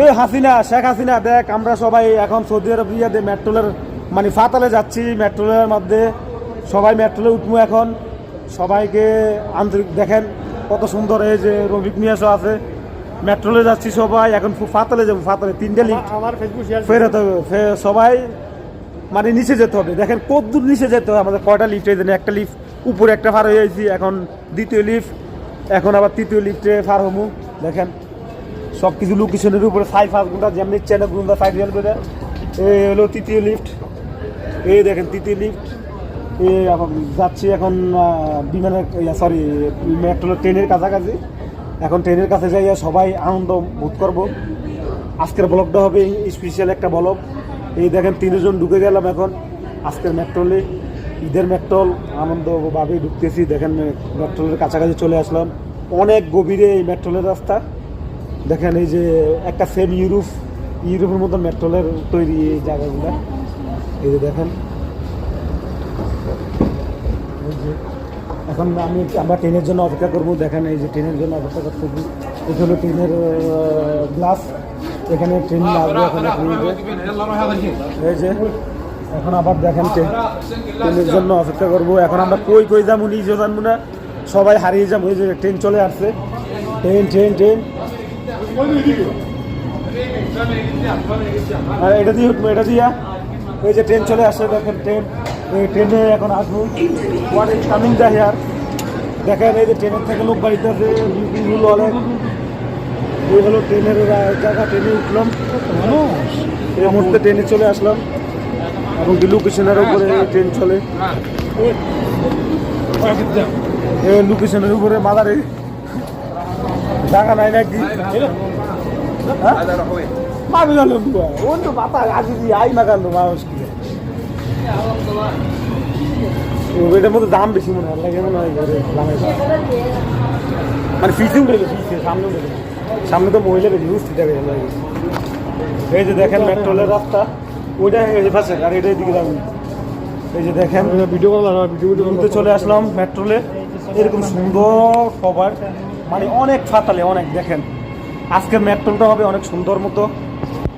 এই হাসিনা, শেখ হাসিনা দেখ, আমরা সবাই এখন সৌদি আরব রিয়াদে মেট্রোলের মানে ফাতালে যাচ্ছি। মেট্রোলের মধ্যে সবাই মেট্রোলে উঠবো এখন। সবাইকে আন্তরিক দেখেন কত সুন্দর, এই যে রফিক মিয়াসও আছে। মেট্রোলে যাচ্ছি সবাই এখন, ফাতালে যাবো। ফাতালে 3টে লিফট ফেরতে হবে, সবাই মানে নিচে যেতে হবে। দেখেন কত দূর নিচে যেতে হবে আমাদের। কয়টা লিফট, এই জন্য একটা লিফট উপরে একটা পার হয়ে যাইছি, এখন দ্বিতীয় লিফট, এখন আবার তৃতীয় লিফটে পার হবো। দেখেন সব কিছু লোকেশনের উপরে 5 ঘন্টা যেমনি চ্যানেল ঘন্টা 5 করে। এই হলো তৃতীয় লিফট, এই দেখেন তৃতীয় লিফট। এই এখন যাচ্ছি এখন বিমানের, সরি মেট্রোলের ট্রেনের কাছাকাছি। এখন ট্রেনের কাছে যাইয়া সবাই আনন্দ বোধ করবো। আজকের ব্লগটা হবে স্পেশাল একটা ব্লগ। এই দেখেন 3 জন ঢুকে গেলাম এখন আজকের মেট্রোলে। ঈদের মেট্রোল আনন্দভাবেই ঢুকতেছি। দেখেন মেট্রোলের কাছাকাছি চলে আসলাম। অনেক গভীরে এই মেট্রোলের রাস্তা। দেখেন এই যে একটা সেম ইউরোপের মতো মেট্রোলের তৈরি এই জায়গাগুলো। এই যে দেখেন, এই যে এখন আমরা ট্রেনের জন্য অপেক্ষা করবো। দেখেন এই যে ট্রেনের জন্য অপেক্ষা করতেছি। এটা হলো ট্রেনের গ্লাস, এখানে ট্রেন আসবে। এই যে এখন আবার দেখেন ট্রেনের জন্য অপেক্ষা করবো। এখন আমরা কই যাবো, নিজেও জানবো না, সবাই হারিয়ে যাবো। এই যে ট্রেন চলে আসছে, ট্রেন আর এটা দিয়া এই যে ট্রেন চলে আসছে। দেখেন ট্রেনে এখন আসবো। What is coming the here. দেখেন এই যে ট্রেনের থেকে লোক বাড়িতে আছে, অনেক। এই হলো ট্রেনের জায়গা, ট্রেনে উঠলাম, এই মুহূর্তে ট্রেনে চলে আসলাম। এবং লোকেশনের উপরে ট্রেন চলে, এই লোকেশনের উপরে মাদারে জায়গা নাই নাকি। এটার মধ্যে দাম বেশি মনে হয়, লাগে মনে হয় মানে ফিসে উঠে গেছে, সামনে তো মহিলা বেশি বুঝতে যাবে। এই যে দেখেন মেট্রোলের রাস্তা, ওইটা পাশে আর এটাই দিকে যাবেন। এই যে দেখেন ভিডিও চলে আসলাম মেট্রোলে। এরকম সুন্দর সবার মানে অনেক ফাতালে অনেক। দেখেন আজকের মেট্রোলটা হবে অনেক সুন্দর মতো।